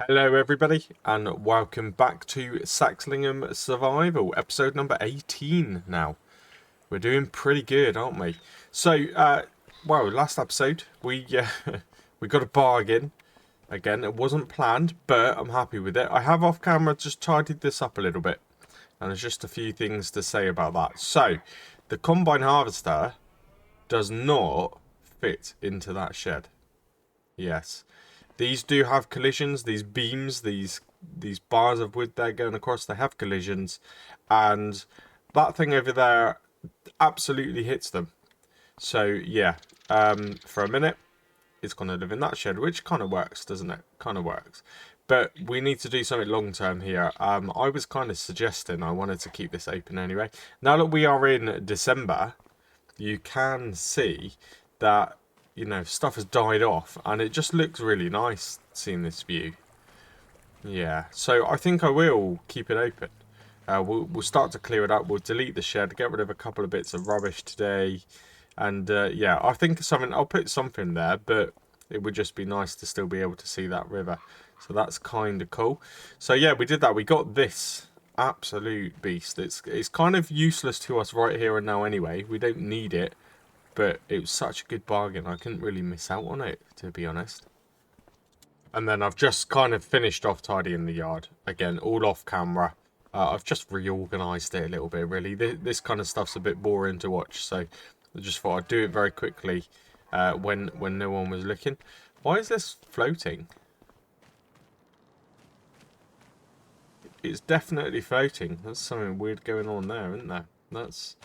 Hello everybody and welcome back to Saxlingham Survival, episode number 18 now. We're doing pretty good, aren't we? So, well, last episode we we got a bargain. Again, it wasn't planned, but I'm happy with it. I have off camera just tidied this up a little bit. And there's just a few things to say about that. So, the combine harvester does not fit into that shed. Yes. These do have collisions, these beams, these bars of wood there going across, they have collisions. And that thing over there absolutely hits them. So, yeah, for a minute, it's going to live in that shed, which kind of works, doesn't it? Kind of works. But we need to do something long term here. I was kind of suggesting I wanted to keep this open anyway. Now that we are in December, you can see that, you know, stuff has died off and it just looks really nice seeing this view. Yeah, so I think I will keep it open. We'll start to clear it up. We'll delete the shed, get rid of a couple of bits of rubbish today. And yeah, I think I'll put something there, but it would just be nice to still be able to see that river. So that's kind of cool. So yeah, we did that. We got this absolute beast. It's kind of useless to us right here and now anyway. We don't need it. But it was such a good bargain. I couldn't really miss out on it, to be honest. And then I've just kind of finished off tidying the yard. Again, all off camera. I've just reorganised it a little bit, really. This kind of stuff's a bit boring to watch. So I just thought I'd do it very quickly when no one was looking. Why is this floating? It's definitely floating. There's something weird going on there, isn't there? That's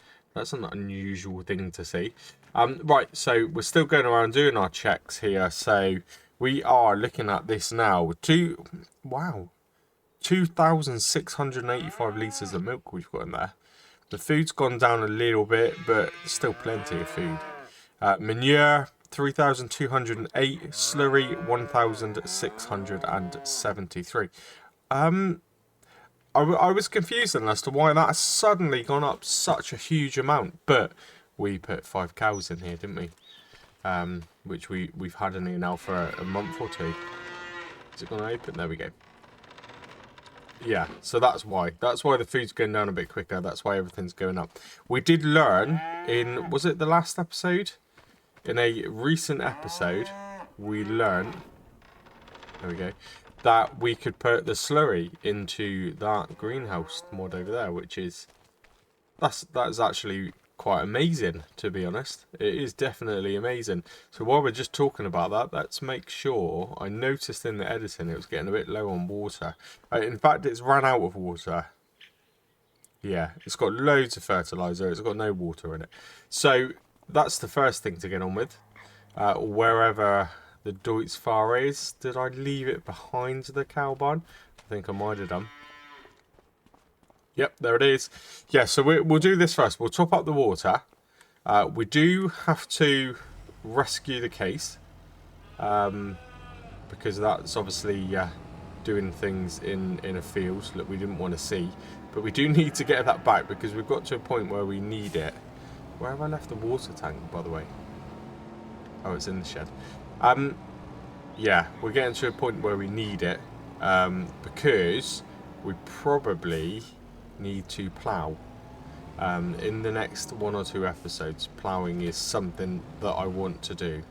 an unusual thing to see. Right, so we're still going around doing our checks here. So we are looking at this now. 2,685 litres of milk we've got in there. The food's gone down a little bit, but still plenty of food. Manure, 3,208. Slurry, 1,673. I was confused then as to why that has suddenly gone up such a huge amount, but we put 5 cows in here, didn't we? Which we've had in here now for a month or two. Is it going to open? There we go. Yeah, so that's why. That's why the food's going down a bit quicker. That's why everything's going up. We did learn in, was it the last episode? In a recent episode, we learned, there we go, that we could put the slurry into that greenhouse mod over there, which is that's actually quite amazing, to be honest. It is definitely amazing. So while we're just talking about that, let's make sure. I noticed in the editing it was getting a bit low on water. In fact, it's run out of water. Yeah, it's got loads of fertilizer. It's got no water in it. So that's the first thing to get on with. Wherever the Deutz Far is. Did I leave it behind the cow barn? I think I might have done. Yep, there it is. Yeah, so we'll do this first. We'll top up the water. We do have to rescue the case. Because that's obviously doing things in a field that we didn't want to see. But we do need to get that back because we've got to a point where we need it. Where have I left the water tank, by the way? Oh, it's in the shed. Yeah, we're getting to a point where we need it because we probably need to plough. In the next 1 or 2 episodes, ploughing is something that I want to do.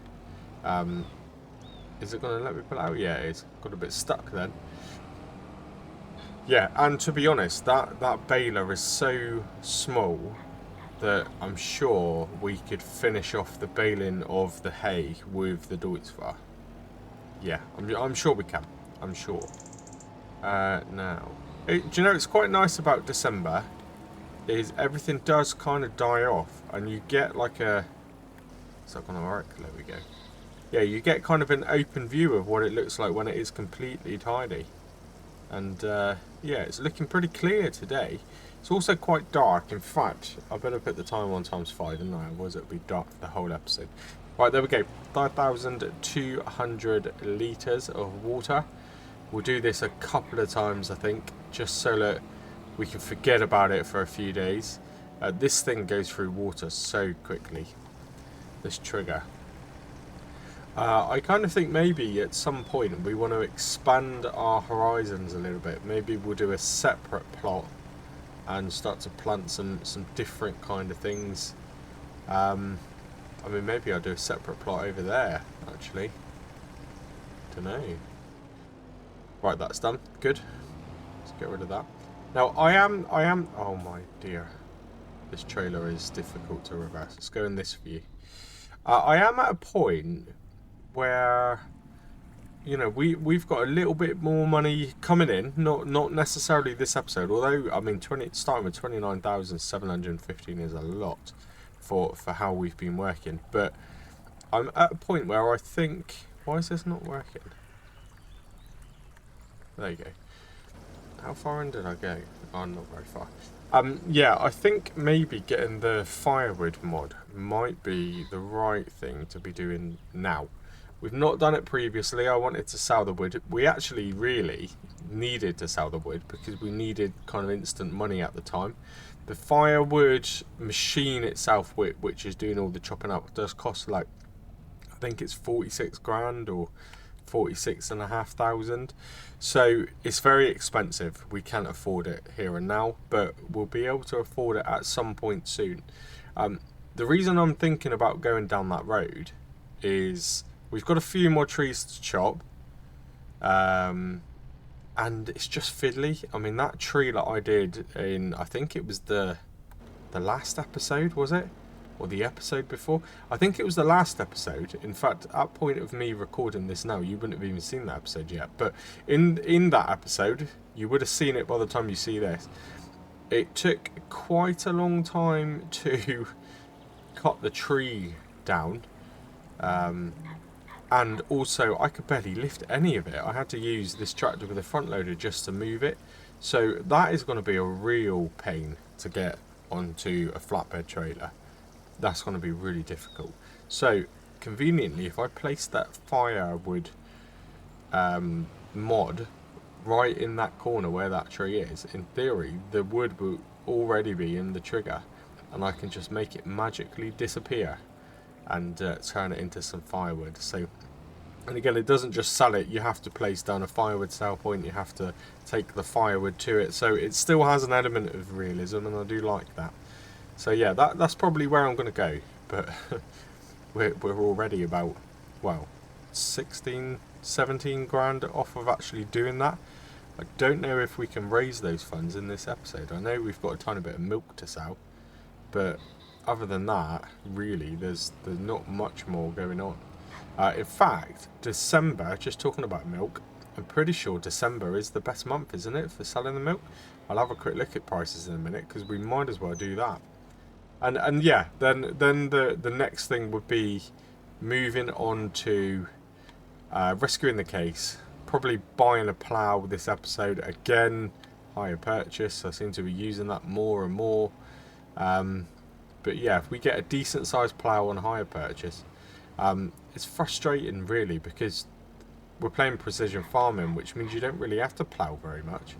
Is it going to let me pull it out? Yeah, it is. Got a bit stuck then. Yeah, and to be honest, that baler is so small that I'm sure we could finish off the baling of the hay with the Deutz Far. Yeah, I'm sure we can. I'm sure. Now, do you know, it's quite nice about December is everything does kind of die off and you get like a... Is that going to work? There we go. Yeah, you get kind of an open view of what it looks like when it is completely tidy. And yeah, it's looking pretty clear today. It's also quite dark. In fact, I better put the time on ×5, didn't I? Otherwise it'll be dark for the whole episode. Right, there we go. 5,200 litres of water. We'll do this a couple of times, I think, just so that we can forget about it for a few days. This thing goes through water so quickly. This trigger. I kind of think maybe at some point we want to expand our horizons a little bit. Maybe we'll do a separate plot and start to plant some different kind of things. I mean, maybe I'll do a separate plot over there, actually. Don't know. Right, that's done. Good. Let's get rid of that. Now, oh my dear. This trailer is difficult to reverse. Let's go in this view. I am at a point where, you know, we've got a little bit more money coming in. Not necessarily this episode, although, I mean, starting with 29,715 is a lot for how we've been working. But I'm at a point where I think, why is this not working? There you go. How far in did I go? Oh, not very far. Yeah, I think maybe getting the firewood mod might be the right thing to be doing now. We've not done it previously. I wanted to sell the wood. We actually really needed to sell the wood because we needed kind of instant money at the time. The firewood machine itself, which is doing all the chopping up, does cost like, I think it's 46 grand or 46,500. So it's very expensive. We can't afford it here and now, but we'll be able to afford it at some point soon. The reason I'm thinking about going down that road is we've got a few more trees to chop, and it's just fiddly. I mean, that tree that I did in, I think it was the last episode, was it? Or the episode before? I think it was the last episode. In fact, at point of me recording this now, you wouldn't have even seen that episode yet. But in that episode, you would have seen it by the time you see this. It took quite a long time to cut the tree down. And also, I could barely lift any of it. I had to use this tractor with a front loader just to move it. So that is going to be a real pain to get onto a flatbed trailer. That's going to be really difficult. So conveniently, if I place that firewood mod right in that corner where that tree is, in theory the wood will already be in the trigger, and I can just make it magically disappear and turn it into some firewood. So, and again, it doesn't just sell it, you have to place down a firewood sale point, you have to take the firewood to it, so it still has an element of realism, and I do like that. So yeah, that's probably where I'm going to go, but we're already about, well, 16, 17 grand off of actually doing that. I don't know if we can raise those funds in this episode. I know we've got a tiny bit of milk to sell, but other than that, really, there's not much more going on. In fact, December, just talking about milk, I'm pretty sure December is the best month, isn't it, for selling the milk? I'll have a quick look at prices in a minute, because we might as well do that. And yeah, then the next thing would be moving on to rescuing the case. Probably buying a plough this episode again. Hire purchase. I seem to be using that more and more. But yeah, if we get a decent sized plough on hire purchase, it's frustrating really because we're playing precision farming, which means you don't really have to plough very much.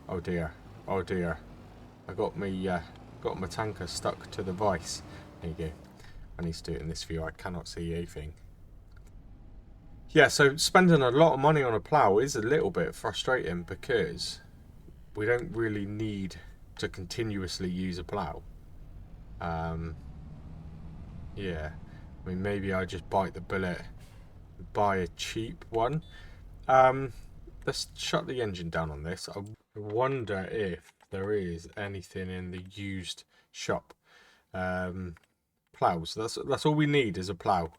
Oh dear, oh dear. I got my tanker stuck to the vice. There you go. I need to do it in this view. I cannot see anything. Yeah, so spending a lot of money on a plough is a little bit frustrating because we don't really need to continuously use a plough. Yeah, I mean, maybe I just bite the bullet and buy a cheap one. Let's shut the engine down on this. I wonder if there is anything in the used shop. Ploughs. That's all we need is a plough.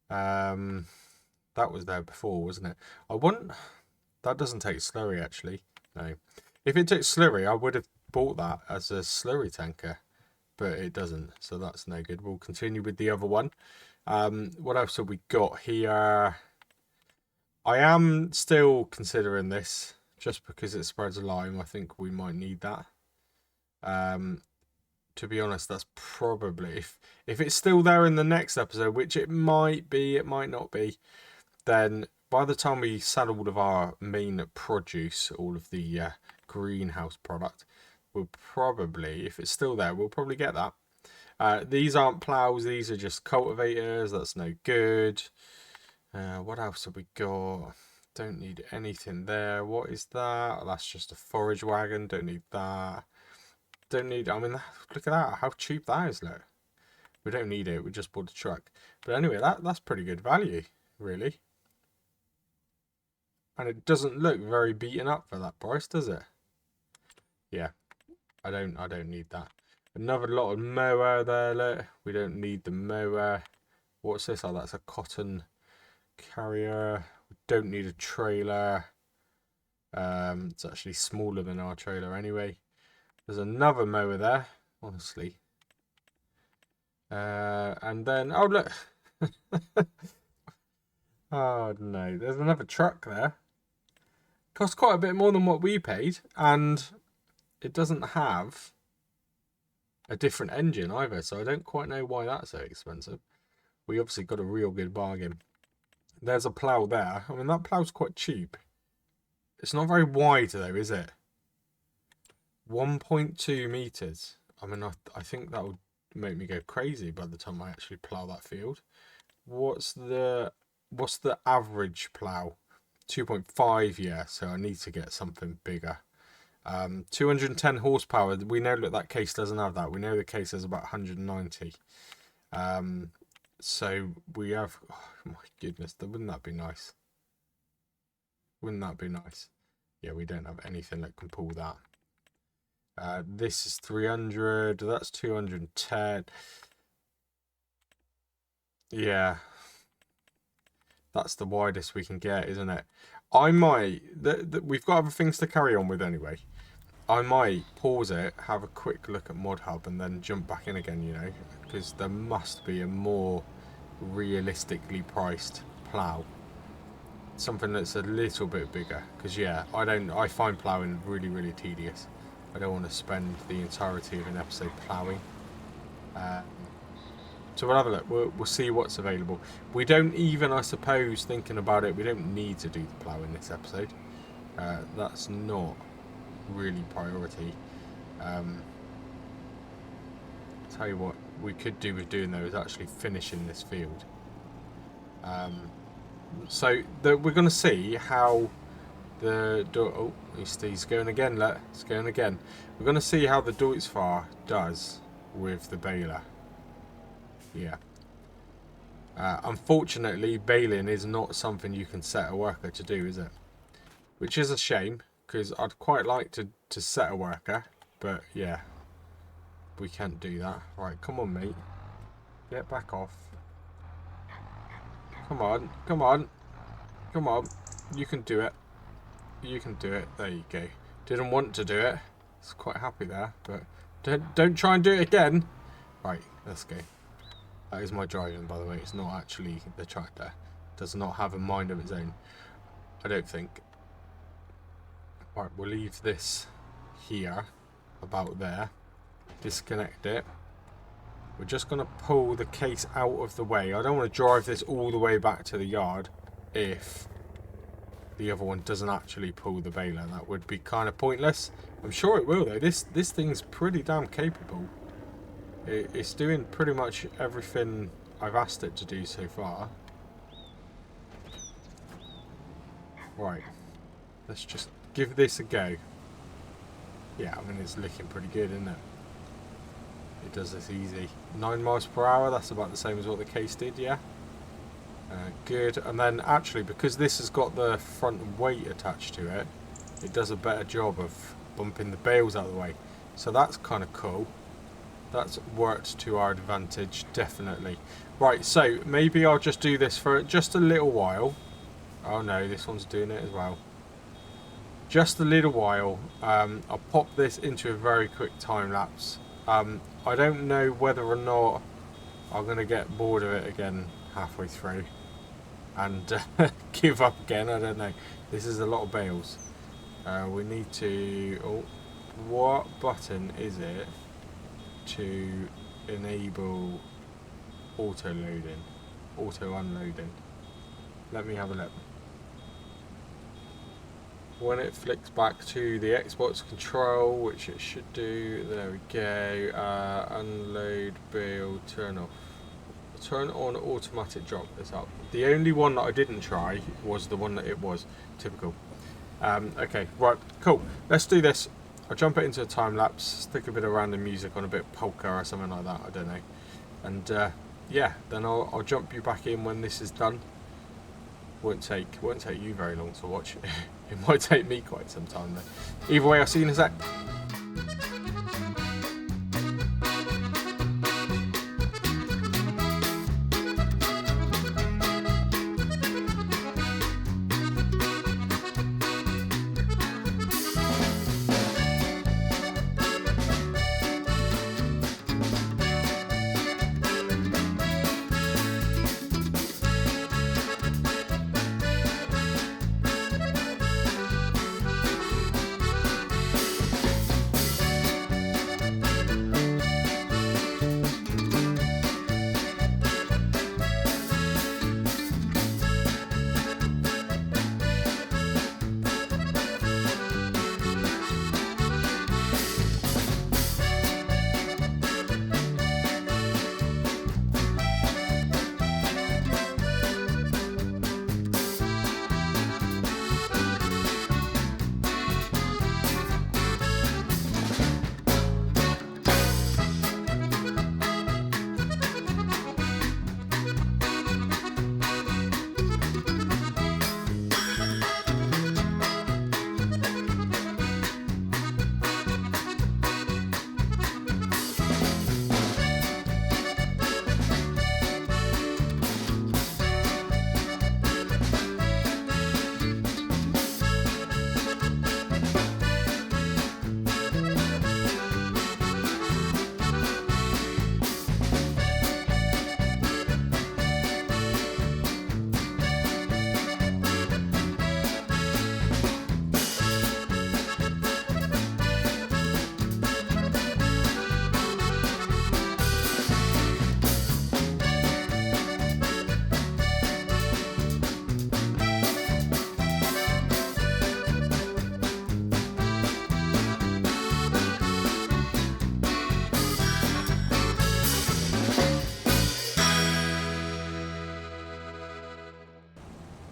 That was there before, wasn't it? That doesn't take slurry actually. No. If it took slurry, I would have bought that as a slurry tanker, but it doesn't, so that's no good. We'll continue with the other one. What else have we got here? I am still considering this just because it spreads a lime. I think we might need that. To be honest, that's probably if it's still there in the next episode, which it might be, it might not be, then by the time we sell all of our main produce, all of the greenhouse product, we'll probably, if it's still there, we'll probably get that. These aren't ploughs, these are just cultivators. That's no good. What else have we got? Don't need anything there. What is that? Oh, that's just a forage wagon. Don't need that. Don't need... I mean, look at that. How cheap that is, look. We don't need it. We just bought the truck. But anyway, that's pretty good value, really. And it doesn't look very beaten up for that price, does it? Yeah. I don't need that. Another lot of mower there, look. We don't need the mower. What's this? Oh, that's a cotton carrier. We don't need a trailer. It's actually smaller than our trailer anyway. There's another mower there, honestly. And then, oh look. Oh no, there's another truck there. Costs quite a bit more than what we paid, and it doesn't have a different engine either, so I don't quite know why that's so expensive. We obviously got a real good bargain. There's a plough there. I mean, that plough's quite cheap. It's not very wide though, is it? 1.2 meters. I mean, I think that would make me go crazy by the time I actually plough that field. What's the average plough? 2.5, yeah, so I need to get something bigger. 210 horsepower. We know that case doesn't have that. We know the case has about 190. So we have... Oh my goodness, wouldn't that be nice? Wouldn't that be nice? Yeah, we don't have anything that can pull that. This is 300. That's 210. Yeah. That's the widest we can get, isn't it? I might... we've got other things to carry on with anyway. I might pause it, have a quick look at Mod Hub, and then jump back in again, you know, because there must be a more realistically priced plough, something that's a little bit bigger. Because yeah, I find ploughing really tedious. I don't want to spend the entirety of an episode ploughing. So we'll have a look. We'll see what's available. We don't even, I suppose, thinking about it, we don't need to do the plough in this episode. That's not really priority. Tell you what we could do with doing though is actually finishing this field. So we're going to see how the oh, he's going again. It's going again. We're going to see how the Deutz-Fahr does with the baler. Yeah. Unfortunately, baling is not something you can set a worker to do, is it? Which is a shame, because I'd quite like to set a worker, but yeah, we can't do that. Right, come on, mate. Get back off. Come on, come on, come on. You can do it. You can do it. There you go. Didn't want to do it. I was quite happy there, but don't try and do it again. Right, let's go. That is my driving, by the way. It's not actually the tractor. It does not have a mind of its own, I don't think. Right, we'll leave this here, about there. Disconnect it. We're just going to pull the case out of the way. I don't want to drive this all the way back to the yard if the other one doesn't actually pull the baler. That would be kind of pointless. I'm sure it will, though. This thing's pretty damn capable. It's doing pretty much everything I've asked it to do so far. Right. Let's just give this a go. Yeah, I mean, it's looking pretty good, isn't it? It does this easy. 9 miles per hour, that's about the same as what the case did, yeah? Good. And then, actually, because this has got the front weight attached to it, it does a better job of bumping the bales out of the way. So that's kind of cool. That's worked to our advantage, definitely. Right, so maybe I'll just do this for just a little while. Oh no, this one's doing it as well. Just a little while. I'll pop this into a very quick time lapse. I don't know whether or not I'm going to get bored of it again halfway through and give up again. I don't know. This is a lot of bales. We need to... Oh, what button is it to enable auto loading, auto unloading? Let me have a look. When it flicks back to the Xbox control, which it should do, there we go. Unload bale, turn off. Turn on automatic drop. This up. The only one that I didn't try was the one that it was. Typical. Okay, right, cool. Let's do this. I'll jump it into a time lapse, stick a bit of random music on, a bit of polka or something like that, I don't know. And yeah, then I'll jump you back in when this is done. Won't take you very long to watch. It might take me quite some time though. Either way, I'll see you in a sec.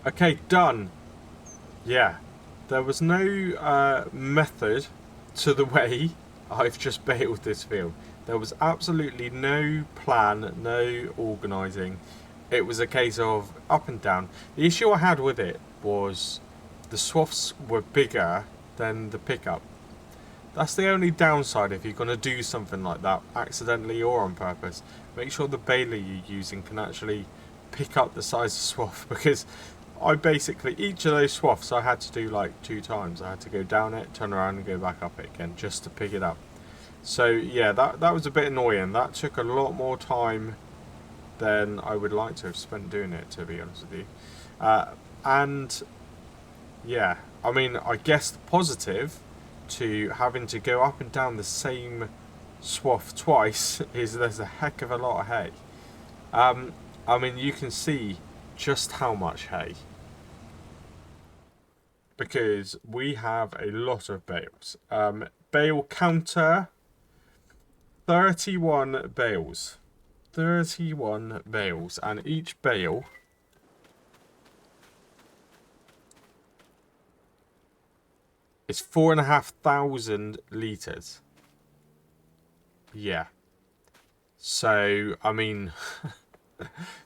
Okay, done. Yeah, there was no method to the way I've just baled this field. There was absolutely no plan, no organising. It was a case of up and down. The issue I had with it was the swaths were bigger than the pickup. That's the only downside if you're going to do something like that, accidentally or on purpose. Make sure the baler you're using can actually pick up the size of swath, because I basically, each of those swaths I had to do like 2 times. I had to go down it, turn around and go back up it again just to pick it up. So yeah, that was a bit annoying. That took a lot more time than I would like to have spent doing it, to be honest with you. And yeah, I mean, I guess the positive to having to go up and down the same swath twice is there's a heck of a lot of hay. I mean, you can see just how much hay, because we have a lot of bales. Bale counter, 31 bales. 31 bales, and each bale is 4,500 litres. Yeah. So, I mean,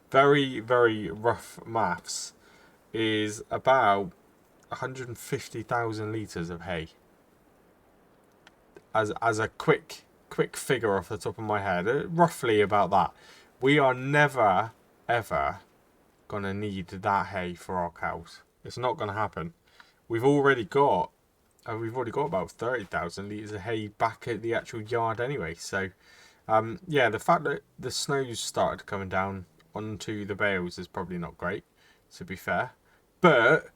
very, very rough maths is about 150,000 litres of hay. As a quick figure off the top of my head, roughly about that. We are never, ever going to need that hay for our cows. It's not going to happen. We've already got about 30,000 litres of hay back at the actual yard anyway. So, yeah, the fact that the snow's started coming down onto the bales is probably not great, to be fair. But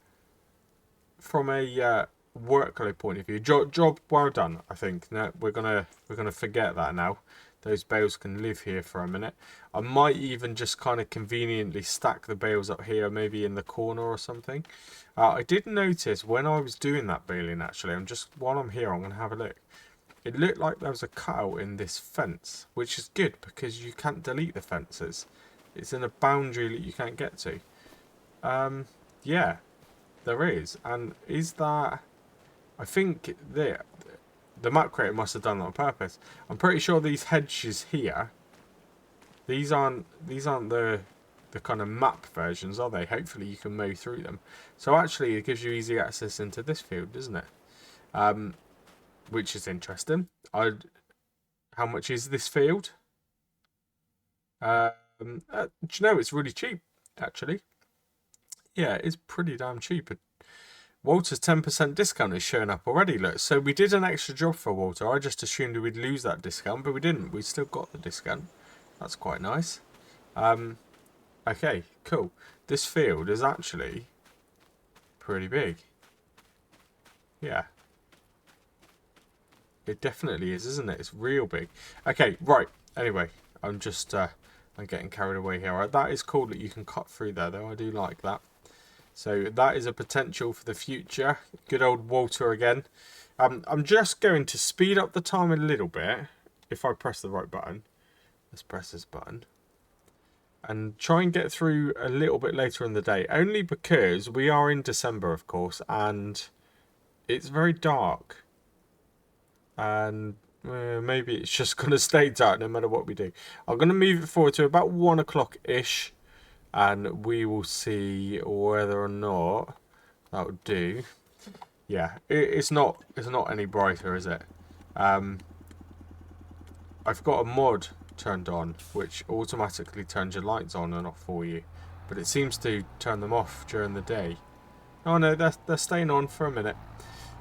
from a workload point of view, job well done. I think no, we're gonna forget that now. Those bales can live here for a minute. I might even just kind of conveniently stack the bales up here, maybe in the corner or something. I did notice when I was doing that baling, actually, while I'm here, I'm gonna have a look. It looked like there was a cutout in this fence, which is good because you can't delete the fences. It's in a boundary that you can't get to. Yeah, there is. And is that... I think the map creator must have done that on purpose. I'm pretty sure these hedges here, these aren't the kind of map versions, are they? Hopefully you can mow through them. So actually it gives you easy access into this field, doesn't it? Which is interesting. How much is this field? Do you know, it's really cheap, actually. Yeah, it's pretty damn cheap. Walter's 10% discount is showing up already, look. So we did an extra job for Walter. I just assumed we'd lose that discount, but we didn't. We still got the discount. That's quite nice. Okay, cool. This field is actually pretty big. Yeah. It definitely is, isn't it? It's real big. Okay, right. Anyway, I'm getting carried away here. Right, that is cool that you can cut through there, though. I do like that. So that is a potential for the future. Good old Walter again. I'm just going to speed up the time a little bit. If I press the right button. Let's press this button. And try and get through a little bit later in the day. Only because we are in December, of course. And it's very dark. And maybe it's just going to stay dark no matter what we do. I'm going to move it forward to about 1 o'clock-ish. And we will see whether or not that would do. Yeah, it's not any brighter, is it? I've got a mod turned on which automatically turns your lights on and off for you, but it seems to turn them off during the day. Oh no, they're staying on for a minute.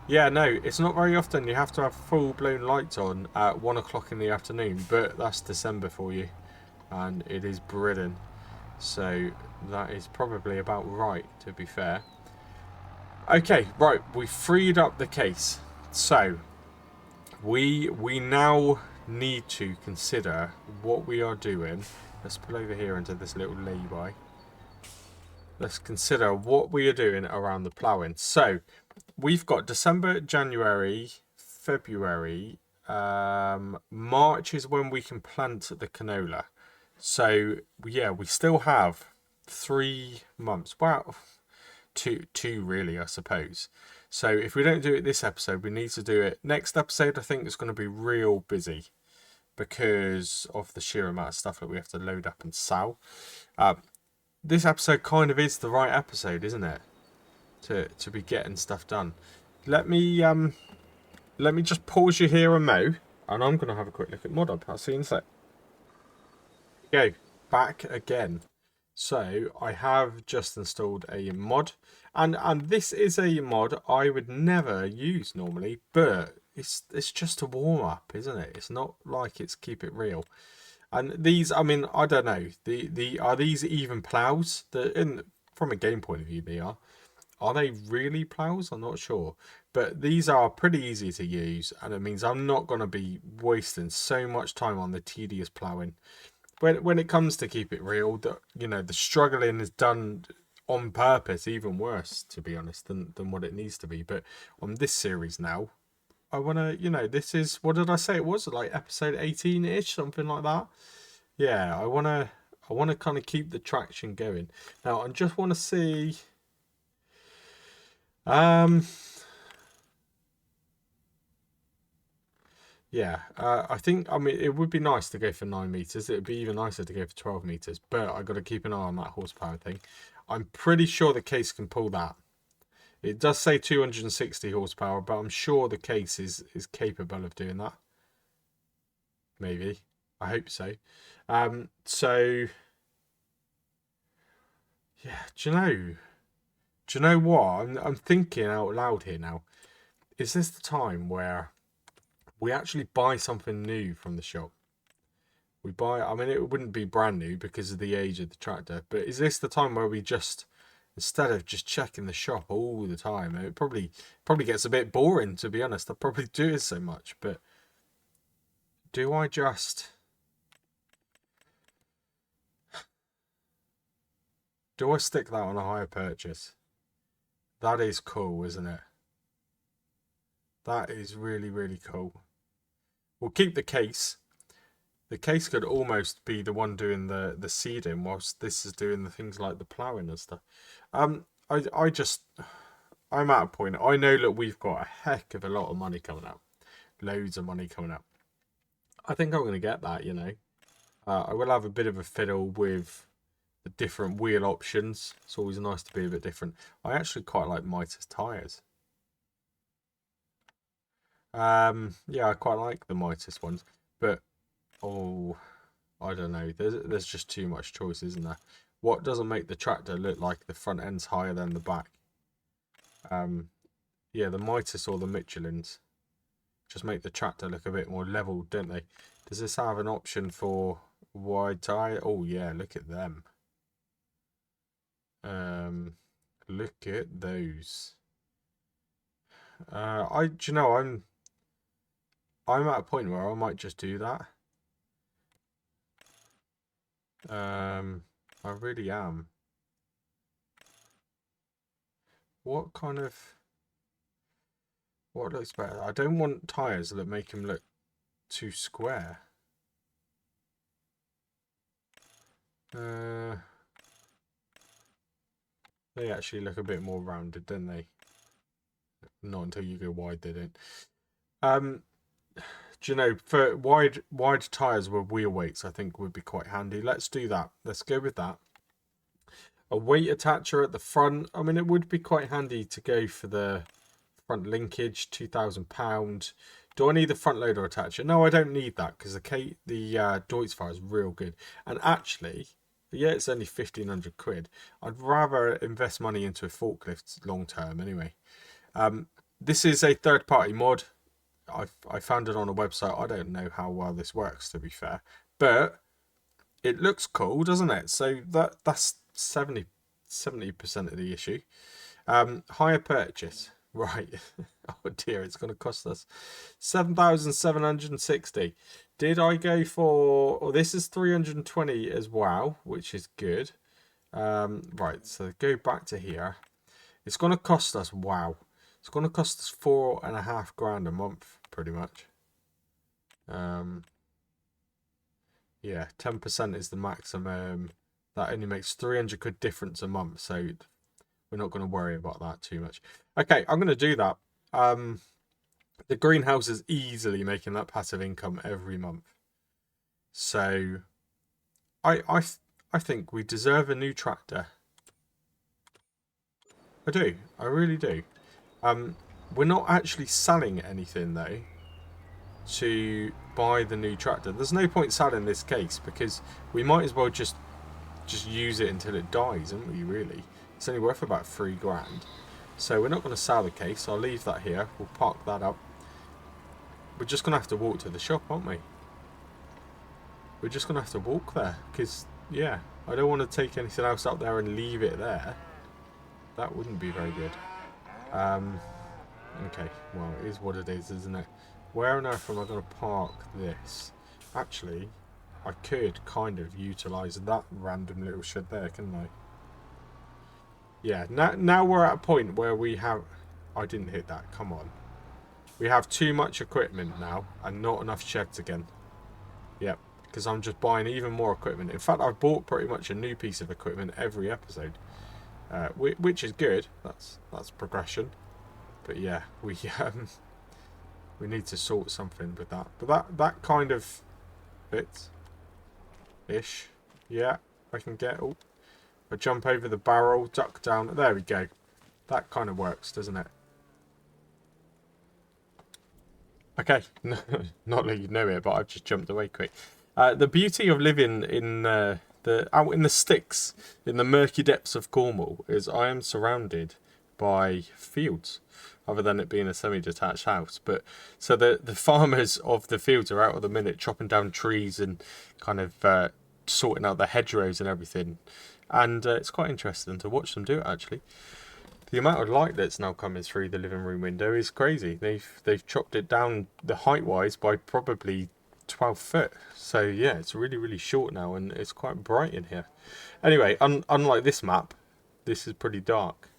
Yeah, no, it's not very often you have to have full-blown lights on at 1 o'clock in the afternoon, but that's December for you, and it is brilliant. So that is probably about right, to be fair. Okay, right, we freed up the case. So we now need to consider what we are doing. Let's pull over here into this little lay-by. Let's consider what we are doing around the ploughing. So we've got December, January, February, March is when we can plant the canola. So yeah, we still have 3 months. Wow, two really, I suppose. So if we don't do it this episode, we need to do it next episode. I think it's going to be real busy because of the sheer amount of stuff that we have to load up and sell. This episode kind of is the right episode, isn't it? To be getting stuff done. Let me just pause you here and mow, and I'm going to have a quick look at mod up. I'll see you in a sec. Go back again. So I have just installed a mod, and this is a mod I would never use normally, but it's just a warm up, isn't it? It's not like it's keep it real. And these, I mean, I don't know. Are these even plows? From a game point of view, they are. Are they really plows? I'm not sure. But these are pretty easy to use, and it means I'm not going to be wasting so much time on the tedious ploughing. When it comes to keep it real, the struggling is done on purpose, even worse, to be honest, than what it needs to be. But on this series now, I want to, this is, what did I say it was? Like episode 18-ish, something like that. Yeah, I want to kind of keep the traction going. Now, I just want to see... Yeah, I think, I mean, it would be nice to go for 9 meters. It would be even nicer to go for 12 meters, but I got to keep an eye on that horsepower thing. I'm pretty sure the case can pull that. It does say 260 horsepower, but I'm sure the case is capable of doing that. Maybe. I hope so. So, yeah, do you know what? I'm thinking out loud here now. Is this the time where we actually buy something new from the shop? We buy, I mean, it wouldn't be brand new because of the age of the tractor, but is this the time where we just, instead of just checking the shop all the time, it probably gets a bit boring, to be honest. I probably do it so much, but do I stick that on a hire purchase? That is cool, isn't it? That is really, really cool. We'll keep the case. The case could almost be the one doing the seeding, whilst this is doing the things like the ploughing and stuff. I'm at a point. I know that we've got a heck of a lot of money coming out, loads of money coming out. I think I'm going to get that. I will have a bit of a fiddle with the different wheel options. It's always nice to be a bit different. I actually quite like Mitas tyres. Yeah, I quite like the Mitas ones, but oh, I don't know. There's just too much choice, isn't there? What doesn't make the tractor look like the front end's higher than the back? Yeah, the Mitas or the Michelins just make the tractor look a bit more level, don't they? Does this have an option for wide tyre? Oh yeah, look at them. Look at those. Do you know, I'm at a point where I might just do that. I really am. What looks better? I don't want tyres that make them look too square. They actually look a bit more rounded, don't they? Not until you go wide, they don't. Do you know, for wide tyres with wheel weights, I think would be quite handy. Let's do that. Let's go with that. A weight attacher at the front. I mean, it would be quite handy to go for the front linkage, £2,000. Do I need the front loader attacher? No, I don't need that because the Deutz-Fahrer is real good. And actually, yeah, it's only 1,500 quid. I'd rather invest money into a forklift long term anyway. This is a third-party mod. I found it on a website. I don't know how well this works, to be fair, but it looks cool, doesn't it? So that's 70% of the issue. Hire purchase, right? Oh dear, it's going to cost us 7,760. Did I go for? Oh, this is 320 as well, which is good. Right, so go back to here. It's going to cost us. Wow. It's going to cost us £4.5 grand a month, pretty much. Yeah, 10% is the maximum. That only makes 300 quid difference a month, so we're not going to worry about that too much. Okay, I'm going to do that. The greenhouse is easily making that passive income every month. So I think we deserve a new tractor. I do. I really do. We're not actually selling anything though to buy the new tractor. There's no point selling this case because we might as well just use it until it dies, aren't we, really? It's only worth about 3 grand. So we're not going to sell the case. I'll leave that here. We'll park that up. We're just going to have to walk to the shop, aren't we? We're just going to have to walk there because, yeah, I don't want to take anything else up there and leave it there. That wouldn't be very good. Okay, well, it is what it is, isn't it? Where on earth am I going to park this? Actually, I could kind of utilise that random little shed there, couldn't I? Yeah, now we're at a point where we have... I didn't hit that, come on. We have too much equipment now and not enough sheds again. Yep, because I'm just buying even more equipment. In fact, I've bought pretty much a new piece of equipment every episode. Which is good. That's progression. But yeah, we need to sort something with that. But that kind of fits ish. Yeah, I can get. Oh, I jump over the barrel, duck down. There we go. That kind of works, doesn't it? Okay, not that you know it, but I've just jumped away quick. The beauty of living in out in the sticks, in the murky depths of Cornwall, is I am surrounded by fields, other than it being a semi-detached house. But so the farmers of the fields are out at the minute chopping down trees and kind of sorting out the hedgerows and everything, and it's quite interesting to watch them do it. Actually, the amount of light that's now coming through the living room window is crazy. They've chopped it down the height wise by probably 12 foot. So yeah, it's really, really short now and it's quite bright in here. Anyway, unlike this map, this is pretty dark.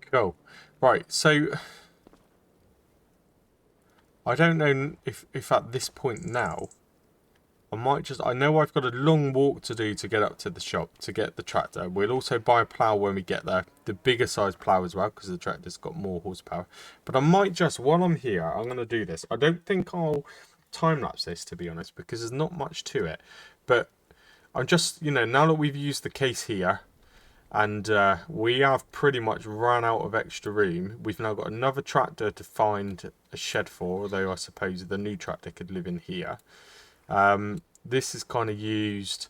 Cool. Right, so I don't know if at this point now I know I've got a long walk to do to get up to the shop to get the tractor. We'll also buy a plough when we get there. The bigger size plough as well, because the tractor's got more horsepower. But I might just, while I'm here, I'm going to do this. I don't think I'll time-lapse this, to be honest, because there's not much to it. But I'm just, you know, now that we've used the case here, and we have pretty much run out of extra room, we've now got another tractor to find a shed for, although I suppose the new tractor could live in here. This is kind of used.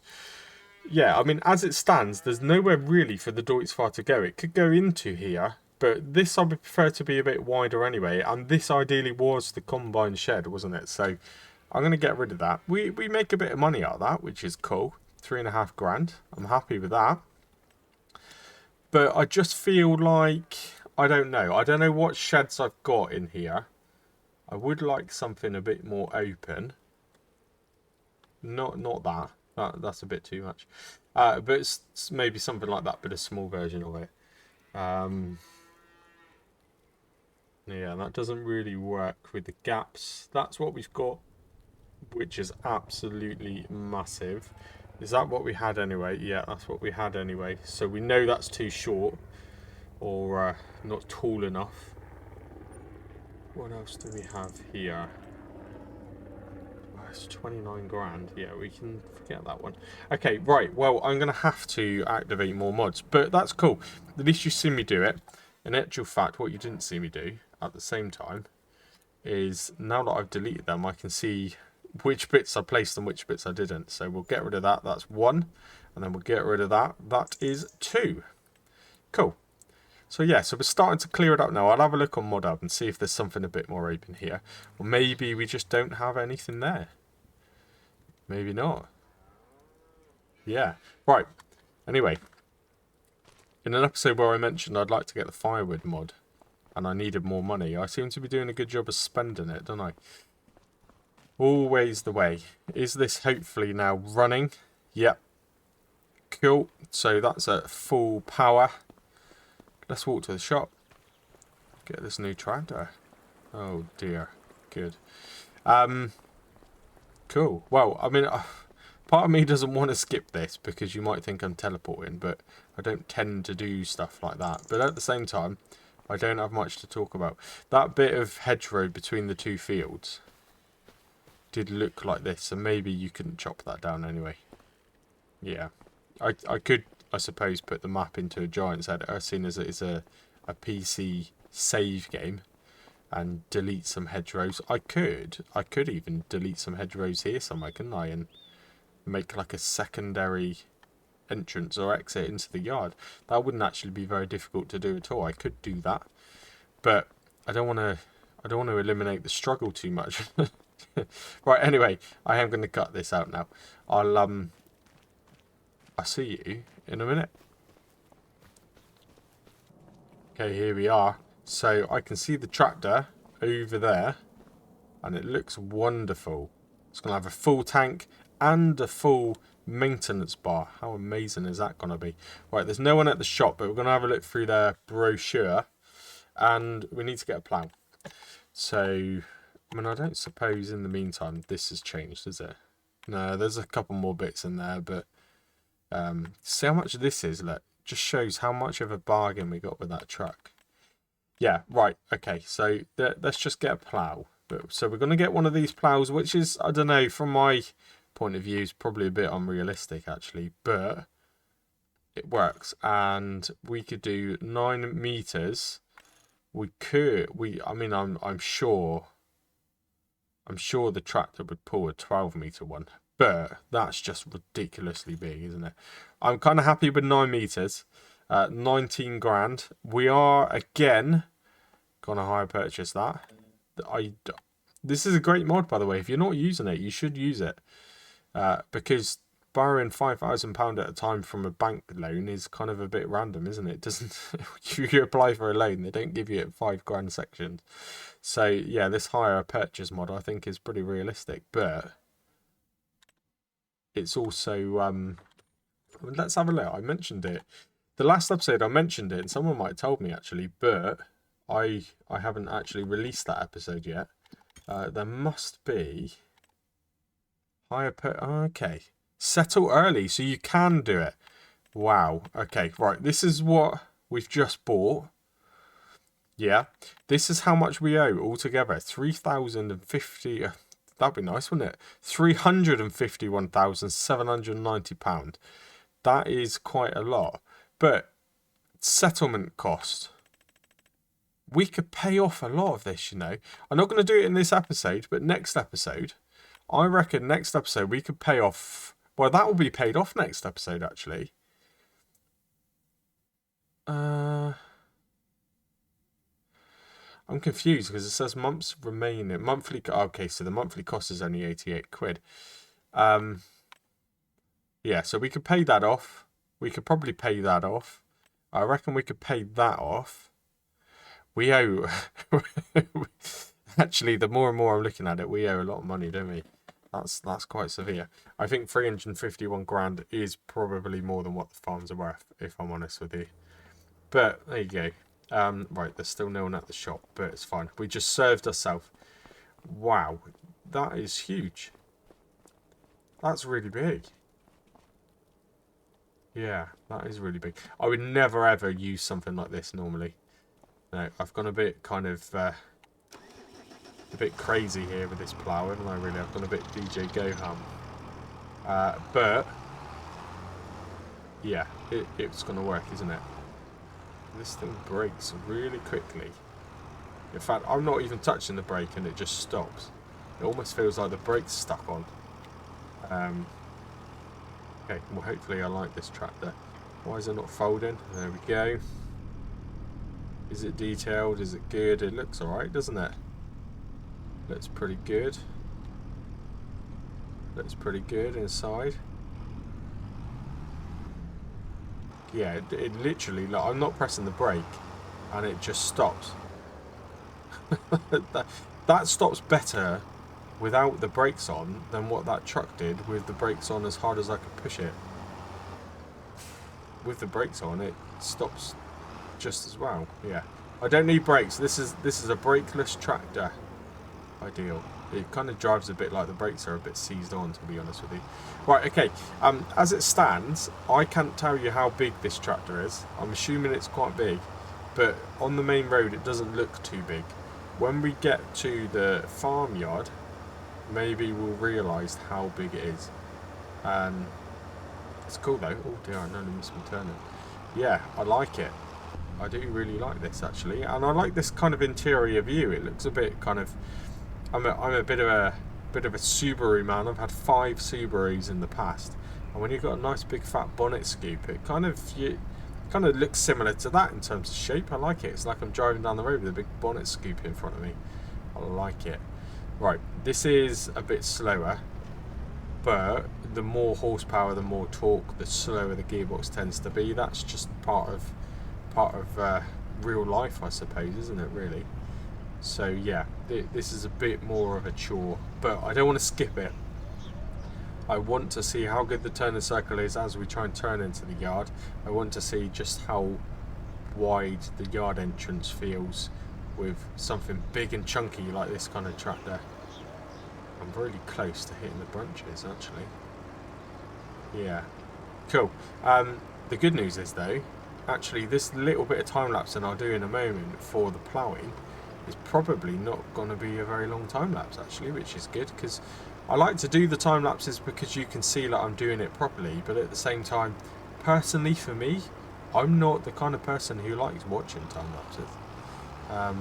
Yeah, I mean, as it stands, there's nowhere really for the Deutz to go. It could go into here, but this I would prefer to be a bit wider anyway. And this ideally was the combine shed, wasn't it? So I'm going to get rid of that. We make a bit of money out of that, which is cool. 3.5 grand. I'm happy with that. But I just feel like, I don't know what sheds I've got in here. I would like something a bit more open. Not that. That's a bit too much. But it's maybe something like that, but a small version of it. Yeah, that doesn't really work with the gaps. That's what we've got, which is absolutely massive. Is that what we had anyway? Yeah, that's what we had anyway. So we know that's too short, or not tall enough. What else do we have here? It's 29 grand. Yeah, we can forget that one. Okay, right. Well, I'm going to have to activate more mods, but that's cool. At least you see me do it. In actual fact, what you didn't see me do at the same time is now that I've deleted them, I can see which bits I placed and which bits I didn't. So we'll get rid of that. That's 1. And then we'll get rid of that. That is 2. Cool. So yeah, so we're starting to clear it up now. I'll have a look on ModHub and see if there's something a bit more open here. Or maybe we just don't have anything there. Maybe not. Yeah. Right. Anyway. In an episode where I mentioned I'd like to get the firewood mod. And I needed more money. I seem to be doing a good job of spending it, don't I? Always the way. Is this hopefully now running? Yep. Cool. So that's at full power. Let's walk to the shop. Get this new tractor. Oh dear. Good. Cool. Well, I mean, part of me doesn't want to skip this because you might think I'm teleporting, but I don't tend to do stuff like that. But at the same time, I don't have much to talk about. That bit of hedgerow between the two fields did look like this, and maybe you couldn't chop that down anyway. Yeah. I could, I suppose, put the map into a Giants editor, seeing as it is a PC save game, and delete some hedgerows. I could even delete some hedgerows here somewhere, couldn't I? And make like a secondary entrance or exit into the yard. That wouldn't actually be very difficult to do at all. I could do that, but I don't want to eliminate the struggle too much. Right. Anyway, I am going to cut this out now. I'll see you in a minute. Okay, here we are. So I can see the tractor over there, and it looks wonderful. It's going to have a full tank and a full maintenance bar. How amazing is that going to be? Right, there's no one at the shop, but we're going to have a look through their brochure, and we need to get a plough. So, I mean, I don't suppose in the meantime this has changed, is it? No, there's a couple more bits in there, but see how much this is. Look, just shows how much of a bargain we got with that truck. Yeah, right. Okay, so let's just get a plough. So we're going to get one of these ploughs, which is, I don't know, from my point of view, is probably a bit unrealistic, actually. But it works. And we could do 9 meters. I mean, I'm sure the tractor would pull a 12-meter one. But that's just ridiculously big, isn't it? I'm kind of happy with 9 meters. 19 grand. We are, again, going to hire purchase that. This is a great mod, by the way. If you're not using it, you should use it. Because borrowing £5,000 at a time from a bank loan is kind of a bit random, isn't it? You apply for a loan, they don't give you it 5 grand sections. So, yeah, this hire purchase mod, I think, is pretty realistic. But it's also... let's have a look. I mentioned it. The last episode I mentioned it, and someone might have told me actually, but I haven't actually released that episode yet. There must be Hire per... Okay. Settle early, so you can do it. Wow. Okay, right. This is what we've just bought. Yeah. This is how much we owe altogether. 3,050... that'd be nice, wouldn't it? £351,790. That is quite a lot. But settlement cost. We could pay off a lot of this, you know. I'm not going to do it in this episode, but next episode... I reckon next episode we could pay off... Well, that will be paid off next episode, actually. I'm confused because it says months remaining. Monthly... Okay, so the monthly cost is only 88 quid. Yeah, so we could pay that off. We could probably pay that off. I reckon we could pay that off. We owe... Actually, the more and more I'm looking at it, we owe a lot of money, don't we? That's quite severe. I think 351 grand is probably more than what the farms are worth, if I'm honest with you. But there you go. Right, there's still no one at the shop, but it's fine. We just served ourselves. Wow, that is huge. That's really big. Yeah, that is really big. I would never ever use something like this normally. No, I've gone a bit kind of... a bit crazy here with this plough, haven't I, really? I've gone a bit DJ Goham. But, yeah, it's going to work, isn't it? This thing brakes really quickly. In fact, I'm not even touching the brake and it just stops. It almost feels like the brake's stuck on. Okay, well, hopefully I like this tractor. Why is it not folding? There we go. Is it detailed? Is it good? It looks alright, doesn't it? Looks pretty good. Looks pretty good inside. Yeah, it literally, like, I'm not pressing the brake and it just stops. that stops better without the brakes on than what that truck did with the brakes on as hard as I could push it. With the brakes on, it stops just as well. Yeah, I don't need brakes. This is a brakeless tractor. Ideal. It kind of drives a bit like the brakes are a bit seized on, to be honest with you. Right, okay. As it stands, I can't tell you how big this tractor is. I'm assuming it's quite big, but on the main road it doesn't look too big. When we get to the farmyard, maybe we'll realise how big it is. It's cool though. Oh dear, I nearly missed my turning. Yeah, I like it. I do really like this actually, and I like this kind of interior view. It looks a bit kind of... I'm a bit of a Subaru man. I've had 5 Subarus in the past, and when you've got a nice big fat bonnet scoop, it kind of looks similar to that in terms of shape. I like it. It's like I'm driving down the road with a big bonnet scoop in front of me. I like it. Right, this is a bit slower, but the more horsepower, the more torque, the slower the gearbox tends to be. That's just part of real life, I suppose, isn't it? Really. So yeah, this is a bit more of a chore, but I don't want to skip it. I want to see how good the turning circle is as we try and turn into the yard. I want to see just how wide the yard entrance feels with something big and chunky like this kind of tractor. I'm really close to hitting the branches actually. Yeah, cool. The good news is though, actually this little bit of time lapse that I'll do in a moment for the ploughing is probably not going to be a very long time lapse actually, which is good because I like to do the time lapses because you can see that I'm doing it properly, but at the same time, personally for me, I'm not the kind of person who likes watching time lapses. I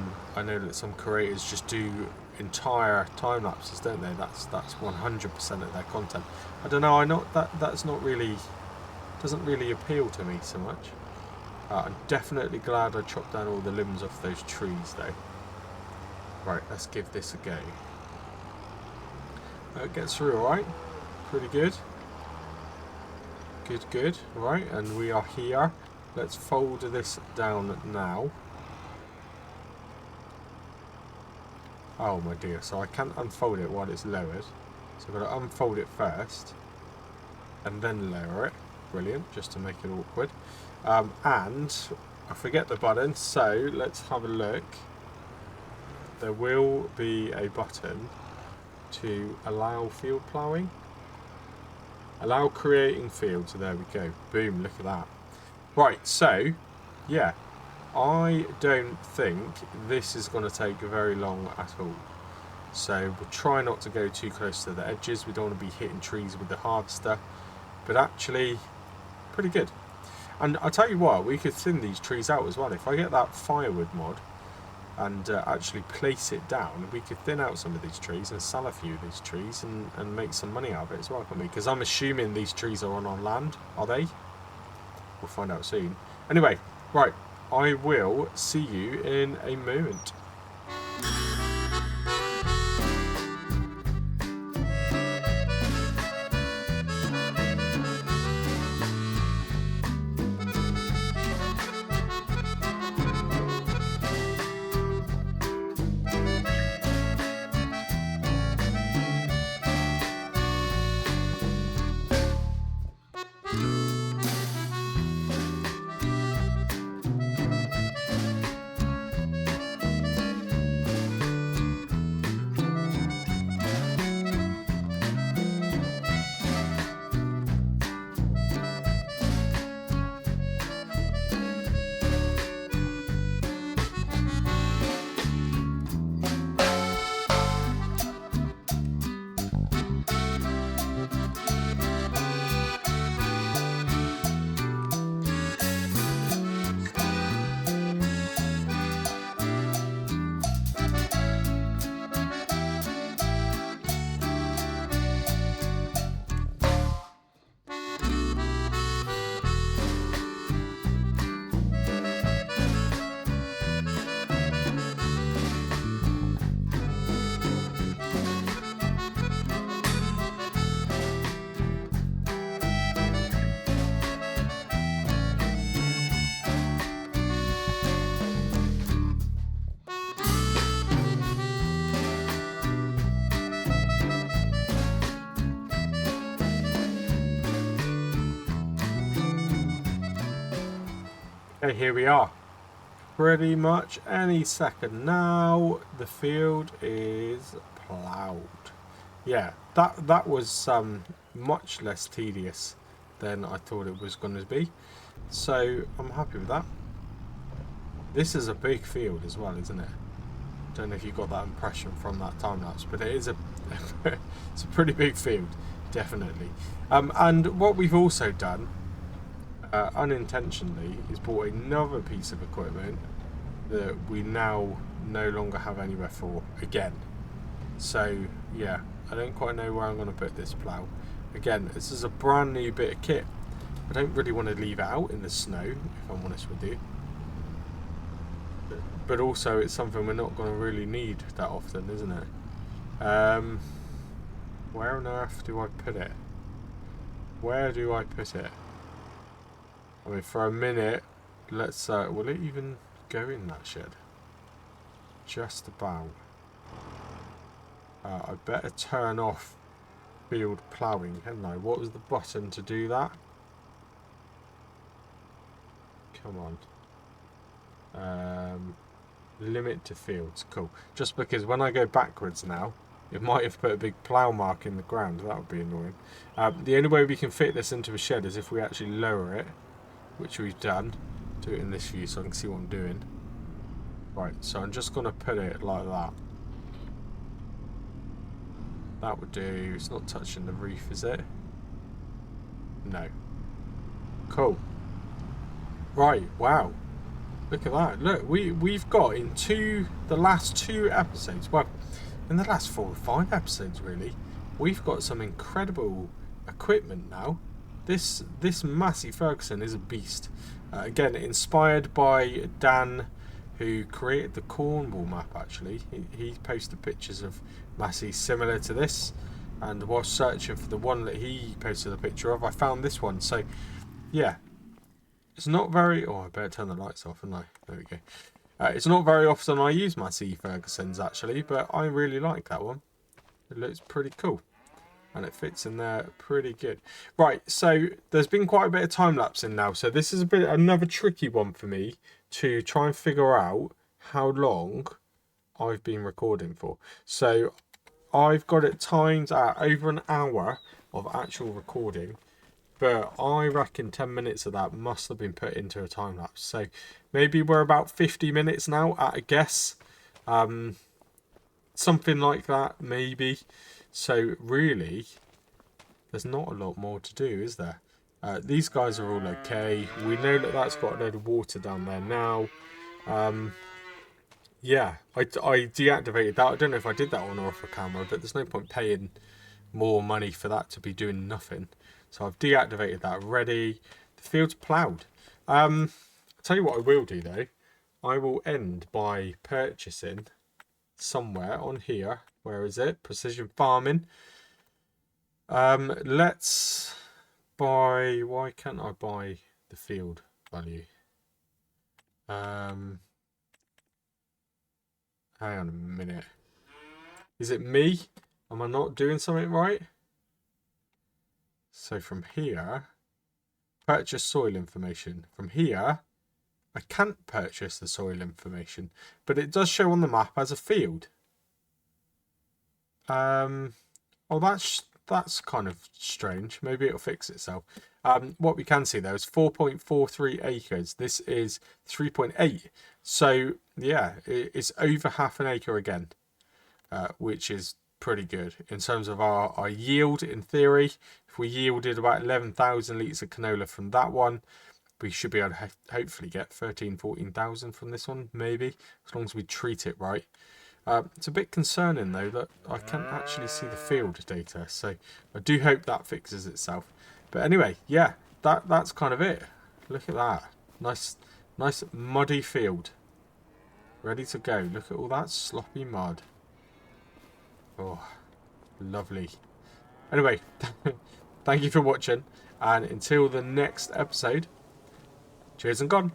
know that some creators just do entire time lapses, don't they? That's 100% of their content. I don't know. That's not really, doesn't really appeal to me so much. I'm definitely glad I chopped down all the limbs off those trees though. Right, let's give this a go. It gets through alright. Pretty good. Good. Right, and we are here. Let's fold this down now. Oh my dear, so I can't unfold it while it's lowered. So I've got to unfold it first and then lower it. Brilliant, just to make it awkward. And I forget the button, so let's have a look. There will be a button to allow field ploughing. Allow creating field. So there we go. Boom, look at that. Right, so, yeah. I don't think this is going to take very long at all. So we'll try not to go too close to the edges. We don't want to be hitting trees with the harvester. But actually, pretty good. And I'll tell you what, we could thin these trees out as well. If I get that firewood mod and actually place it down, we could thin out some of these trees and sell a few of these trees and make some money out of it as well, can't we? Because I'm assuming these trees are on our land, are they? We'll find out soon. Anyway, right, I will see you in a moment. Okay, here we are. Pretty much any second now, the field is ploughed. Yeah, that was much less tedious than I thought it was going to be. So I'm happy with that. This is a big field as well, isn't it? Don't know if you got that impression from that time lapse, but it is it's a pretty big field, definitely. And what we've also done, unintentionally, is bought another piece of equipment that we now no longer have anywhere for again. So yeah, I don't quite know where I'm going to put this plough. Again, this is a brand new bit of kit. I don't really want to leave it out in the snow, if I'm honest with you. But also it's something we're not going to really need that often, isn't it? Where on earth do I put it? Where do I put it? I mean, for a minute, let's, will it even go in that shed? Just about. I better turn off field ploughing, hadn't I? What was the button to do that? Come on. Limit to fields, cool. Just because when I go backwards now, it might have put a big plough mark in the ground. That would be annoying. The only way we can fit this into a shed is if we actually lower it, which we've done. Do it in this view so I can see what I'm doing. Right, so I'm just going to put it like that. That would do. It's not touching the roof, is it? No. Cool. Right, wow. Look at that. Look, we've got in the last 2 episodes, well, in the last 4 or 5 episodes really, we've got some incredible equipment now. This Massey Ferguson is a beast. Again, inspired by Dan, who created the Cornwall map, actually. He posted pictures of Massey similar to this, and whilst searching for the one that he posted a picture of, I found this one. So, yeah. It's not very... Oh, I better turn the lights off, and there we go. It's not very often I use Massey Ferguson's, actually, but I really like that one. It looks pretty cool. And it fits in there pretty good. Right, so there's been quite a bit of time lapse in now. So this is another tricky one for me to try and figure out how long I've been recording for. So I've got it timed at over an hour of actual recording. But I reckon 10 minutes of that must have been put into a time lapse. So maybe we're about 50 minutes now at a guess. Something like that, maybe. So really, there's not a lot more to do, is there? These guys are all okay. We know that that's got a load of water down there now. Yeah, I deactivated that. I don't know if I did that on or off a camera, but there's no point paying more money for that to be doing nothing. So I've deactivated that already. The field's ploughed. I'll tell you what I will do though. I will end by purchasing somewhere on here. Where is it? Precision farming. Let's buy. Why can't I buy the field value? Hang on a minute. Is it me? Am I not doing something right? So from here, purchase soil information. From here, I can't purchase the soil information, but it does show on the map as a field. Oh, that's kind of strange. Maybe it'll fix itself. What we can see though is 4.43 acres. This is 3.8. So yeah, it's over half an acre again, which is pretty good in terms of our yield. In theory, if we yielded about 11,000 litres of canola from that one, we should be able to hopefully get 14,000 from this one, maybe, as long as we treat it right. It's a bit concerning though that I can't actually see the field data, so I do hope that fixes itself. But anyway, yeah, that's kind of it. Look at that, nice muddy field, ready to go. Look at all that sloppy mud. Oh, lovely. Anyway, thank you for watching, and until the next episode, cheers and gone.